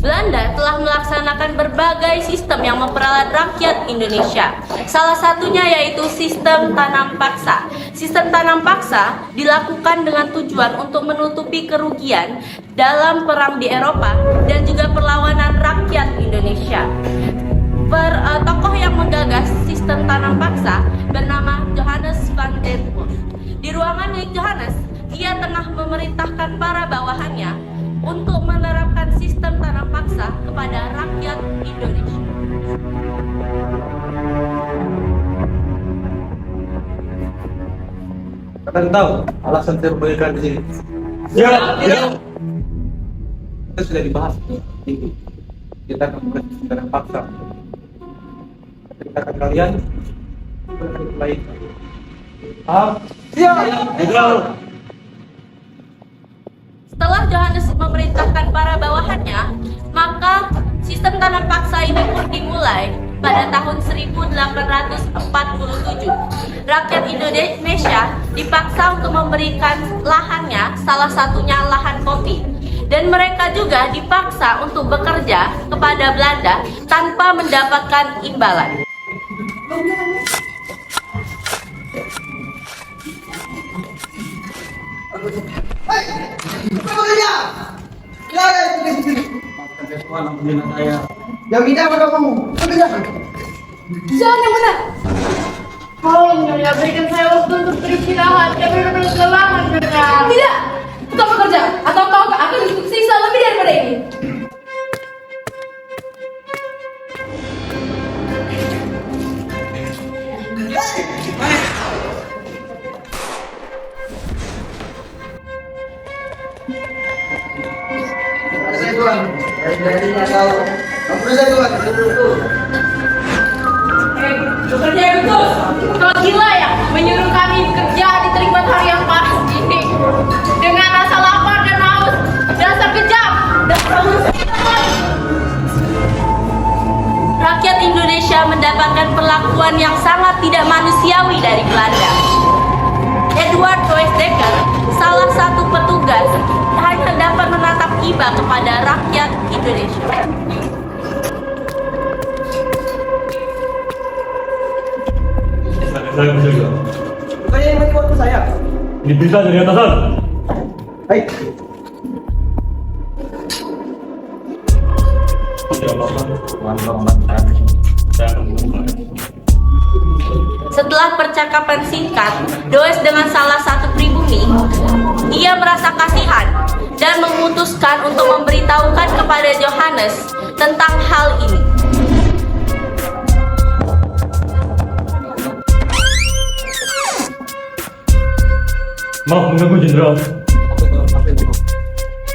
Belanda telah melaksanakan berbagai sistem yang memperalat rakyat Indonesia. Salah satunya yaitu sistem tanam paksa. Sistem tanam paksa dilakukan dengan tujuan untuk menutupi kerugian dalam perang di Eropa dan juga perlawanan rakyat Indonesia. Tokoh yang menggagas sistem tanam paksa bernama Johannes van der Wulf. Di ruangan milik Johannes, ia tengah memerintahkan para bawahannya untuk menerapkan sistem tanam paksa kepada rakyat Indonesia. Kalian tahu alasan terbaikkan di sini? Ya. Kita sudah dibahas ini. Kita akan sistem tanam paksa. Kita akan kalian lain. Setelah Johannes memerintahkan para bawahannya, maka sistem tanam paksa ini pun dimulai pada tahun 1847. Rakyat Indonesia dipaksa untuk memberikan lahannya, salah satunya lahan kopi. Dan mereka juga dipaksa untuk bekerja kepada Belanda tanpa mendapatkan imbalan. Yang minta pada kamu, bekerja. Jangan yang benar. Tolong Nyonya, berikan saya waktu untuk beristirahat. Saya benar-benar kelelahan, Nyonya. Tidak, tetap bekerja. Atau kau akan disiksa lebih daripada ini. Saya Tuhan, dari tahu. Kamu saya Tuhan, Bekerja yang betul. Kau gila ya, menyuruh kami bekerja di terik matahari yang panas ini. Dengan rasa lapar dan haus. Dasar kejam. Rakyat Indonesia mendapatkan perlakuan yang sangat tidak manusiawi dari Belanda. Edward Weisdecker, salah satu petugas, hanya dapat menatap iba kepada rakyat Indonesia. Saya berjaga. bukannya yang mati waktu saya. Ini bisa dari atasan. Baik. Tidak apa-apa. Saya akan memulai. Setelah percakapan singkat, Does dengan salah satu pribumi, ia merasa kasihan dan memutuskan untuk memberitahukan kepada Johannes tentang hal ini. Maaf mengganggu Jenderal.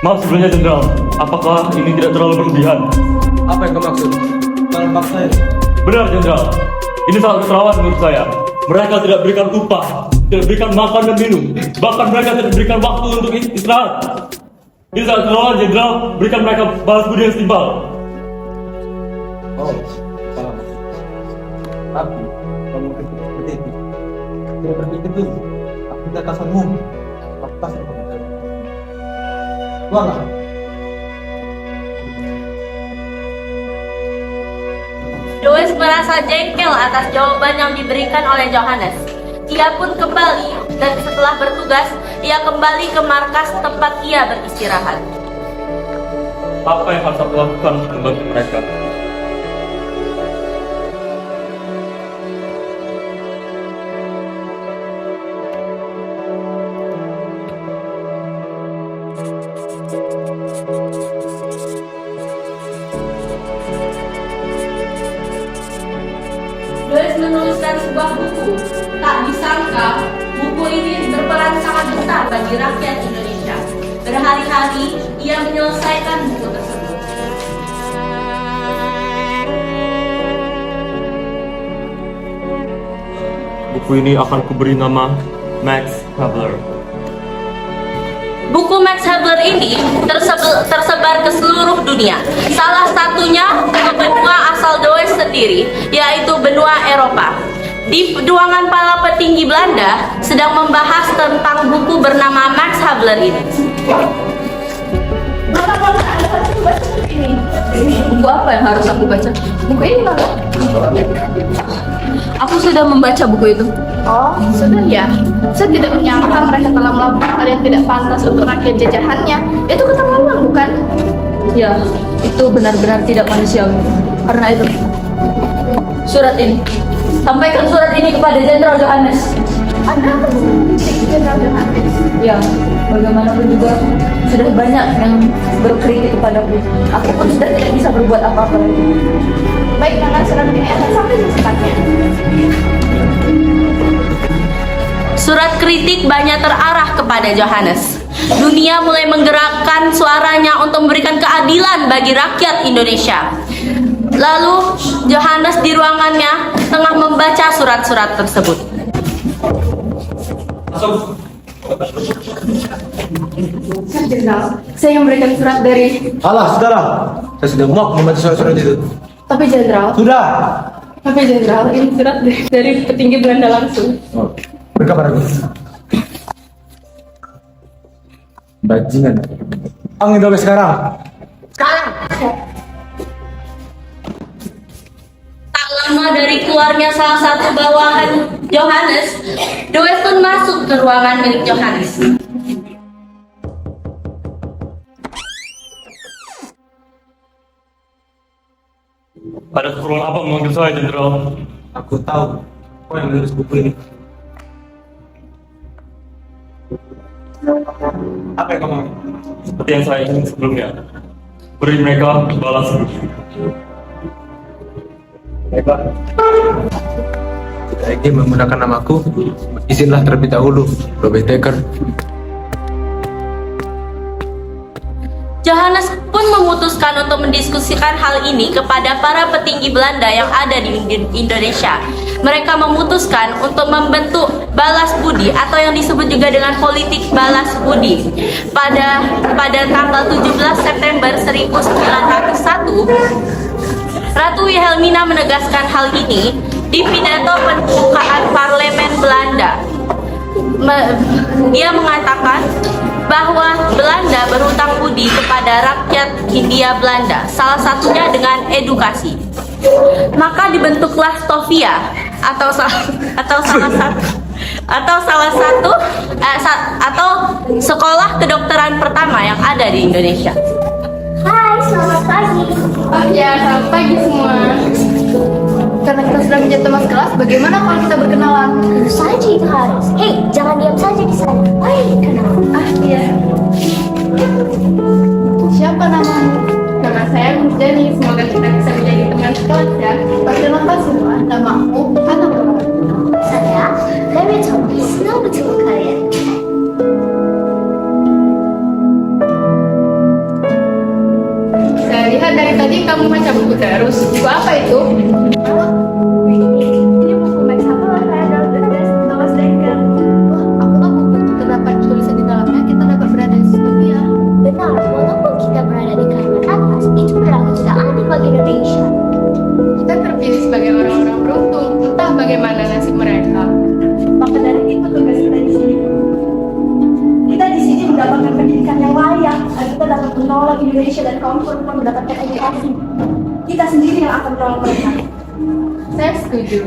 Maaf sebelumnya Jenderal. Apakah ini tidak terlalu berlebihan? Apa yang kau maksud? Tanam paksa ini? Benar Jenderal. Ini sangat keterlaluan menurut saya. Mereka tidak berikan upah, tidak berikan makan dan minum. Bahkan mereka tidak berikan waktu untuk istirahat. Ini sangat keterlaluan Jenderal. Berikan mereka balas budi yang setimpal. Oh, paham. Tapi kamu berpikir seperti itu. Tidak berpikir dulu. Aku tidak atasanmu. Atasan kamu. Keluarlah. Does merasa jengkel atas jawaban yang diberikan oleh Johannes. Ia pun kembali dan setelah bertugas, ia kembali ke markas tempat ia beristirahat. Apa yang harus aku lakukan untuk membantu mereka? Does menuliskan sebuah buku. Tak disangka, buku ini berperan sangat besar bagi rakyat Indonesia. Berhari-hari, ia menyelesaikan buku tersebut. Buku ini akan kuberi nama Max Havelaar. Buku Max Havelaar ini tersebar ke seluruh dunia. Salah satunya ke benua asal Does sendiri, yaitu benua Eropa. Di ruangan para petinggi Belanda sedang membahas tentang buku bernama Max Havelaar ini. Buku apa yang harus aku baca? Buku ini lah. Aku sudah membaca buku itu. Oh, sudah ya. Saya tidak menyangka mereka telah melakukan hal yang tidak pantas untuk rakyat jajahannya. Itu keterlaluan, bukan? Ya, itu benar-benar tidak manusiawi. Karena itu, surat ini. Sampaikan surat ini kepada Jenderal Johannes. Anda apa Jenderal Johannes? Ya, bagaimanapun juga sudah banyak yang berkritik kepadaku. Aku pun sudah tidak bisa berbuat apa-apa lagi. Baik, karena surat ini akan sampai secepatnya. Surat kritik banyak terarah kepada Johannes. Dunia mulai menggerakkan suaranya untuk memberikan keadilan bagi rakyat Indonesia. Lalu Johannes di ruangannya tengah membaca surat-surat tersebut. Jenderal, saya yang memberikan surat dari... Alah, sudahlah. Saya sudah muak membaca surat-surat itu. Tapi Jenderal, Sudah. ini surat dari petinggi Belanda langsung. Oh, mereka padaku. Bajingan. Angin sampai sekarang. Tak lama dari keluarnya salah satu bawahan Johannes, The Weston masuk ke ruangan milik Johannes. Ada keperluan apa memanggil saya, Jenderal? Aku tahu kau yang menulis buku ini. Apa yang kamu mau? Seperti yang saya ingin sebelumnya. Beri mereka balas budi. Baiklah. Jika ingin menggunakan namaku, izinlah terlebih dahulu, Robert Dekker. Johannes pun memutuskan untuk mendiskusikan hal ini kepada para petinggi Belanda yang ada di Indonesia. Mereka memutuskan untuk membentuk balas budi atau yang disebut juga dengan politik balas budi. Pada tanggal 17 September 1901, Ratu Wilhelmina menegaskan hal ini di pidato pembukaan parlemen Belanda. Dia mengatakan bahwa Belanda berhutang budi kepada rakyat Hindia Belanda, salah satunya dengan edukasi. Maka dibentuklah Stovia atau sekolah kedokteran pertama yang ada di Indonesia. Hai, selamat pagi. Oh ya, selamat pagi semua. Karena kita sudah menjadi teman kelas, bagaimana kalau kita berkenalan? Tentu saja itu harus. Hei, jangan diam saja di sana. Ayo kenal. Ah iya. Siapa namamu? Nama saya Mujani. Semoga kita bisa menjadi teman sekelas ya. Terima kasih Tuhan. Namaku Hana Bro. Saya Larry Tommy. Senang bertemu kalian. Saya lihat dari tadi kamu baca buku terus. Buku apa itu? Ini buku Max Havelaar Thomas Dekker. Wah, aku tahu buku itu terdapat tulisan di dalamnya. Kita dapat berada di Stovia. Benar, walaupun kita berada di Kalimantan atas, itu berlaku tidak adil bagi Indonesia. Kita terpilih sebagai orang-orang beruntung. Entah bagaimana nasib mereka. Maka dari itu tugas kita di sini. Kita di sini mendapatkan pendidikan yang layak agar kita dapat menolak Indonesia dan kaum perempuan mendapatkan edukasi. Kita sendiri yang akan menolong mereka. Saya setuju.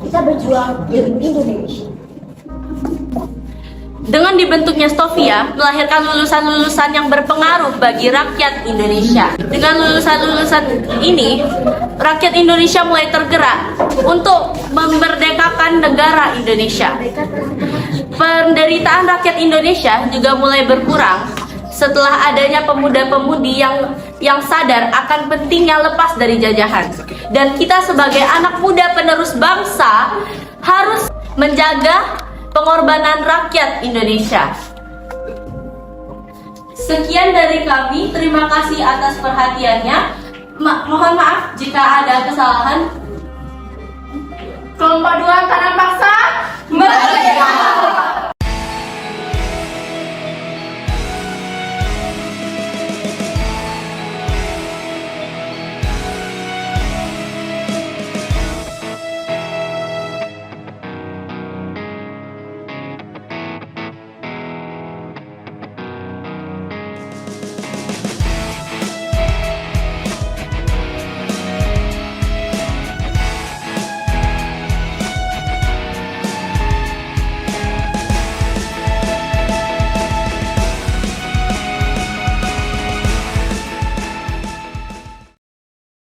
Kita berjuang demi Indonesia. Dengan dibentuknya Stovia, melahirkan lulusan-lulusan yang berpengaruh bagi rakyat Indonesia. Dengan lulusan-lulusan ini, rakyat Indonesia mulai tergerak untuk memerdekakan negara Indonesia. Penderitaan rakyat Indonesia juga mulai berkurang setelah adanya pemuda-pemudi yang sadar akan pentingnya lepas dari jajahan. Dan kita sebagai anak muda penerus bangsa harus menjaga pengorbanan rakyat Indonesia. Sekian dari kami, terima kasih atas perhatiannya. Mohon maaf jika ada kesalahan. Kelompok 2 tanam paksa. Merdeka!